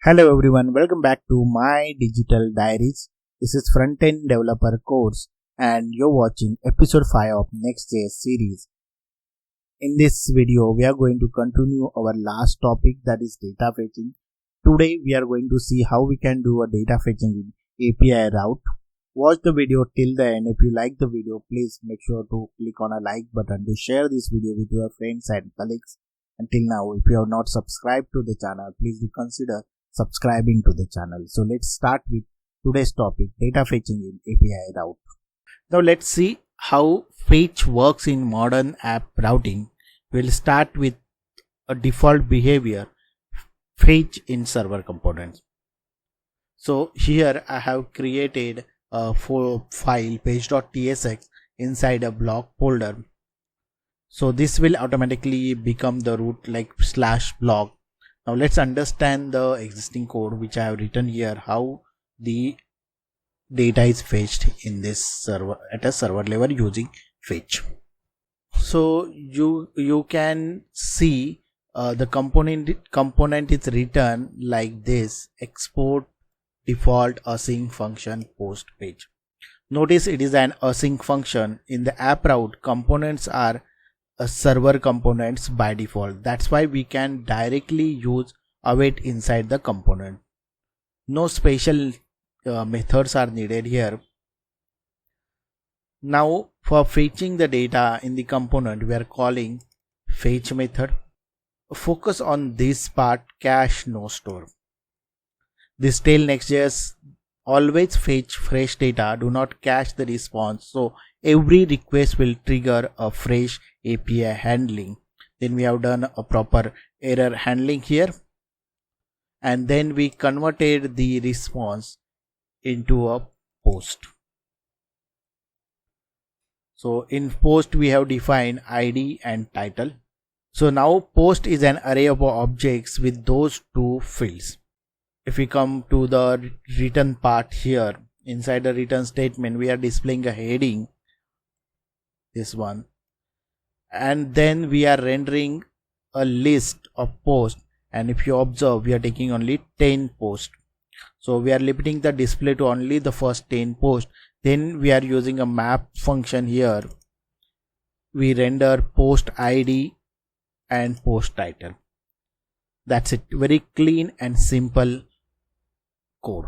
Hello everyone, welcome back to My Digital Diaries. This is Frontend Developer Course and you're watching episode 5 of Next.js series. In this video, we are going to continue our last topic, that is data fetching. Today we are going to see how we can do a data fetching in API route. Watch the video till the end. If you like the video, please make sure to click on a like button to share this video with your friends and colleagues. Until now, if you have not subscribed to the channel, please do consider subscribing to the channel. So let's start with today's topic, data fetching in API route. Now let's see how fetch works in modern app routing. We'll start with a default behavior, fetch in server components. So here I have created a file page.tsx inside a block folder. So this will automatically become the root like /block. Now let's understand the existing code which I have written here, how the data is fetched in this server at a server level using fetch. So you can see the component is written like this: export default async function post page. Notice it is an async function. In the app route, components are server components by default. That's why we can directly use await inside the component. No special methods are needed here. Now for fetching the data in the component, we are calling fetch method. Focus on this part, cache no store. This tell Next.js always fetch fresh data, do not cache the response. So every request will trigger a fresh API handling. Then we have done a proper error handling here, and then we converted the response into a post. So in post we have defined ID and title. So now post is an array of objects with those two fields. If we come to the return part here, inside the return statement we are displaying a heading, this one, and then we are rendering a list of posts, and if you observe we are taking only 10 posts. So we are limiting the display to only the first 10 posts. Then we are using a map function here. We render post ID and post title. That's it. Very clean and simple code.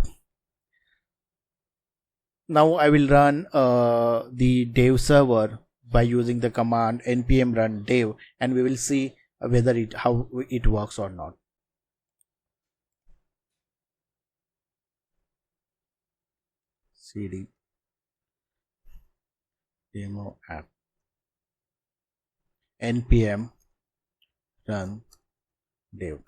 Now I will run the dev server by using the command npm run dev, and we will see whether how it works or not. Cd demo app npm run dev.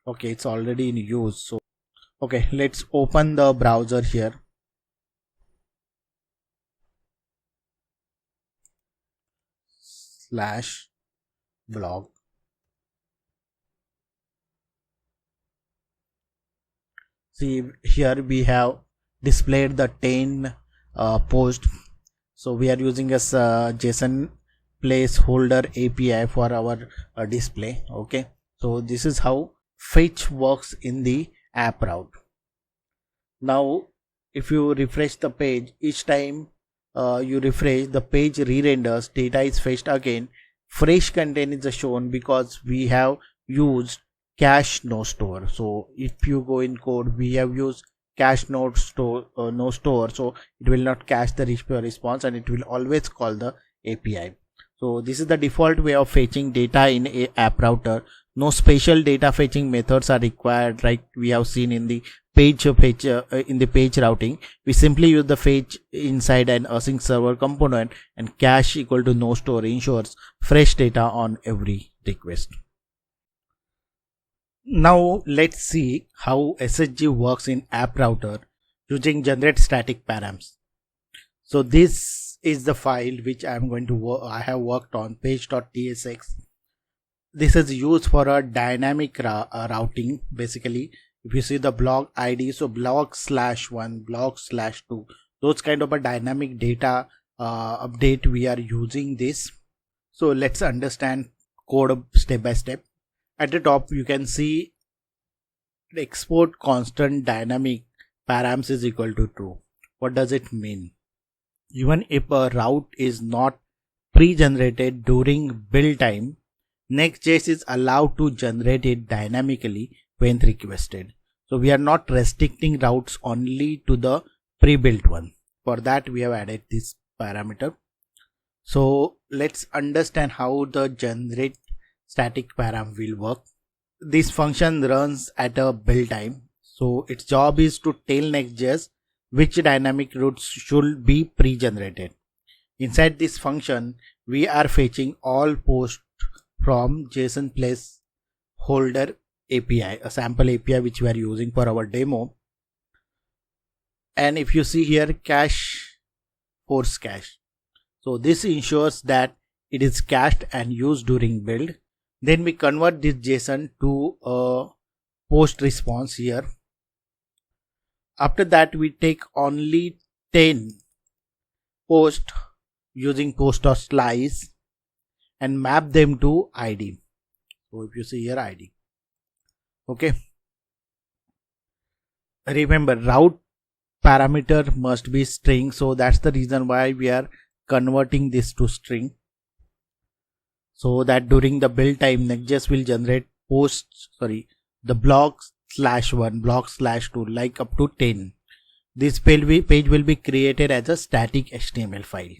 Okay, it's already in use. So okay, let's open the browser here. /blog. See, here we have displayed the 10 post. So we are using as JSON placeholder API for our display. Okay, so this is how fetch works in the app route. Now if you refresh the page, each time you refresh, the page re-renders, data is fetched again, fresh content is shown because we have used cache no store. So if you go in code, we have used cache no store, so it will not cache the response and it will always call the API. So this is the default way of fetching data in a app router. No special data fetching methods are required like we have seen in the page routing. We simply use the fetch inside an async server component, and cache equal to no store ensures fresh data on every request. Now let's see how SSG works in app router using generateStaticParams. So this is the file which I have worked on, page.tsx. This is used for a dynamic routing. Basically, if you see the block ID, so block/1, block/2, those kind of a dynamic data update, we are using this. So let's understand code step by step. At the top you can see the export constant dynamic params is equal to true. What does it mean? Even if a route is not pre-generated during build time, Next.js is allowed to generate it dynamically when requested. So we are not restricting routes only to the pre-built one. For that we have added this parameter. So let's understand how the generate static param will work. This function runs at a build time. So its job is to tell Next.js which dynamic routes should be pre-generated. Inside this function, we are fetching all posts from JSON placeholder API, a sample API which we are using for our demo. And if you see here, cache, force cache. So this ensures that it is cached and used during build. Then we convert this JSON to a post response here. After that, we take only 10 posts using post.slice and map them to ID. So if you see here, ID. Okay. Remember, route parameter must be string. So that's the reason why we are converting this to string. So that during the build time, Next.js will generate the block/1, block/2, like up to 10. This page will be created as a static HTML file.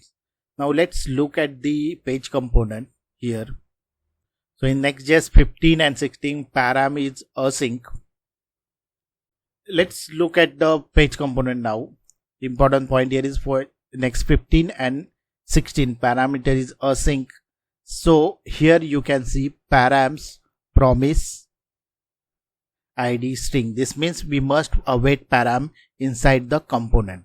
Now let's look at the page component here. So in Next.js 15 and 16, param is async. Let's look at the page component now. The important point here is for next 15 and 16, parameter is async. So here you can see params promise ID string. This means we must await param inside the component.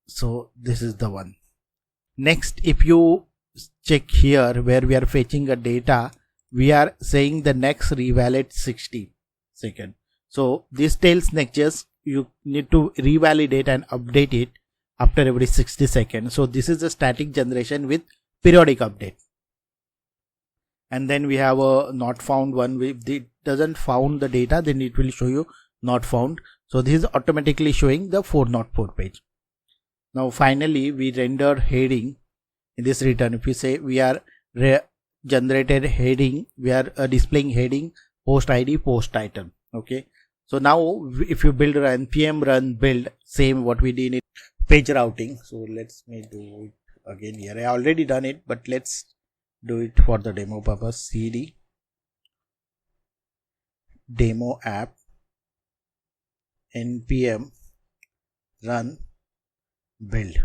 So this is the one. Next, if you check here where we are fetching a data, we are saying the next revalidate 60 seconds. So this tells Next.js you need to revalidate and update it after every 60 seconds. So this is a static generation with periodic update. And then we have a not found one. If it doesn't found the data, then it will show you not found. So this is automatically showing the 404 page. Now finally we render heading in this return. If we say we are generated heading, we are displaying heading, post ID, post title. Okay. So now if you build npm run build, same what we did in page routing. So let's do it again here. I already done it, but let's do it for the demo purpose. cd demo app npm run build.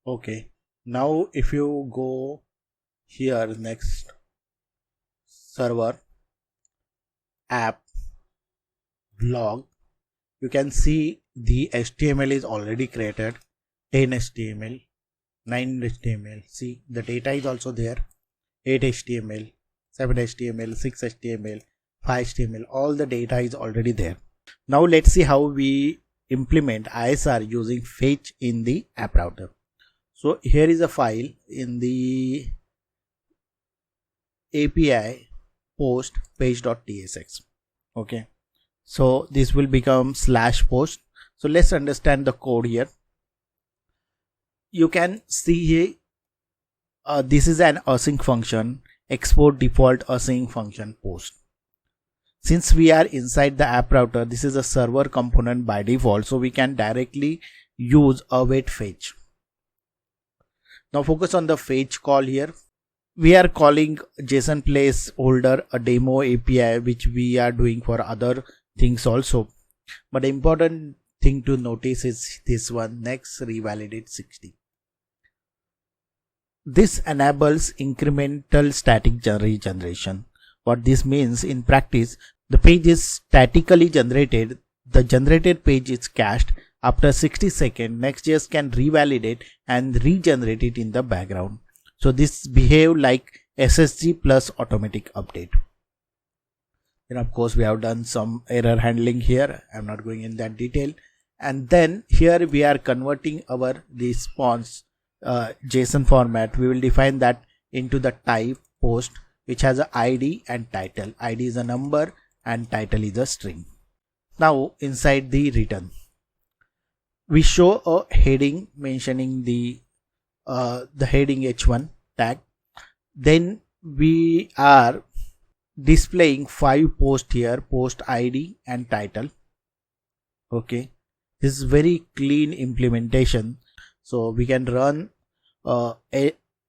Okay, now if you go here, next server app blog, you can see the HTML is already created. 10 HTML, 9 HTML. See, the data is also there. 8 HTML, 7 HTML, 6 HTML, 5 HTML. All the data is already there. Now let's see how we implement ISR using fetch in the app router. So here is a file in the API post page.tsx. Okay. So this will become /post. So let's understand the code here. You can see here, this is an async function, export default async function post. Since we are inside the app router, this is a server component by default, so we can directly use await fetch. Now focus on the fetch call here. We are calling JSON placeholder a demo API, which we are doing for other things also. But the important thing to notice is this one, next revalidate 60. This enables incremental static regeneration. What this means in practice, the page is statically generated. The generated page is cached. After 60 seconds, Next.js can revalidate and regenerate it in the background. So this behave like SSG plus automatic update. Then of course we have done some error handling here. I'm not going in that detail. And then here we are converting our response JSON format. We will define that into the type post, which has a ID and title. ID is a number and title is a string. Now inside the return, we show a heading mentioning the heading h1 tag. Then we are displaying 5 posts here, post ID and title. Okay, this is very clean implementation. So we can run a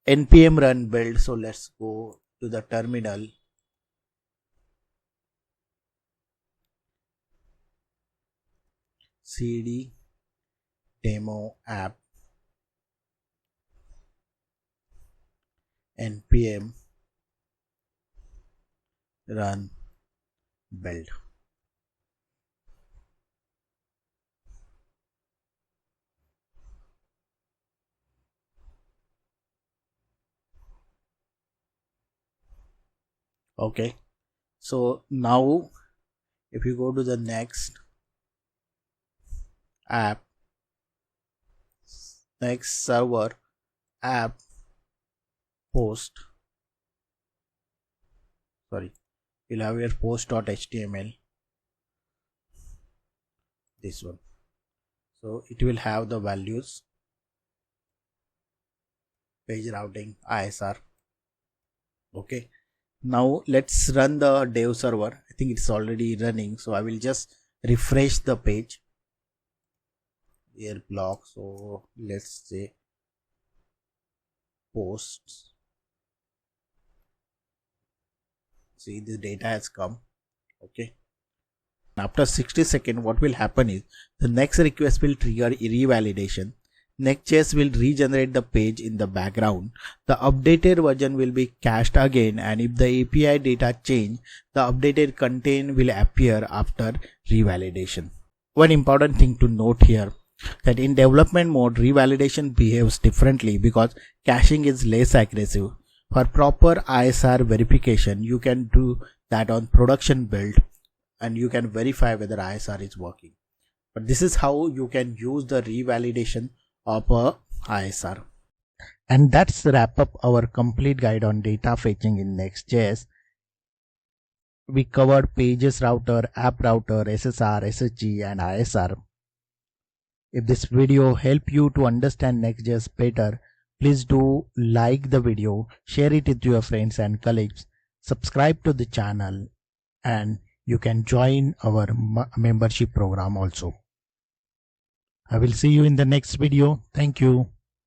npm run build. So let's go to the terminal. Cd demo app npm run build. Okay, so now if you go to the next app, next server app post, sorry, you'll have your post.html, this one. So it will have the values, page routing, ISR. Okay, now let's run the dev server. I think it's already running, so I will just refresh the page here block. So let's say posts. See, the data has come. Okay, after 60 seconds what will happen is the next request will trigger a revalidation. Next.js will regenerate the page in the background. The updated version will be cached again, and if the API data change, the updated content will appear after revalidation. One important thing to note here, that in development mode revalidation behaves differently because caching is less aggressive. For proper ISR verification, you can do that on production build and you can verify whether ISR is working. But this is how you can use the revalidation of a ISR. And that's wrap up our complete guide on data fetching in Next.js. We covered pages router, app router, SSR, SSG and ISR. If this video helped you to understand Next.js better, please do like the video, share it with your friends and colleagues, subscribe to the channel, and you can join our membership program also. I will see you in the next video. Thank you.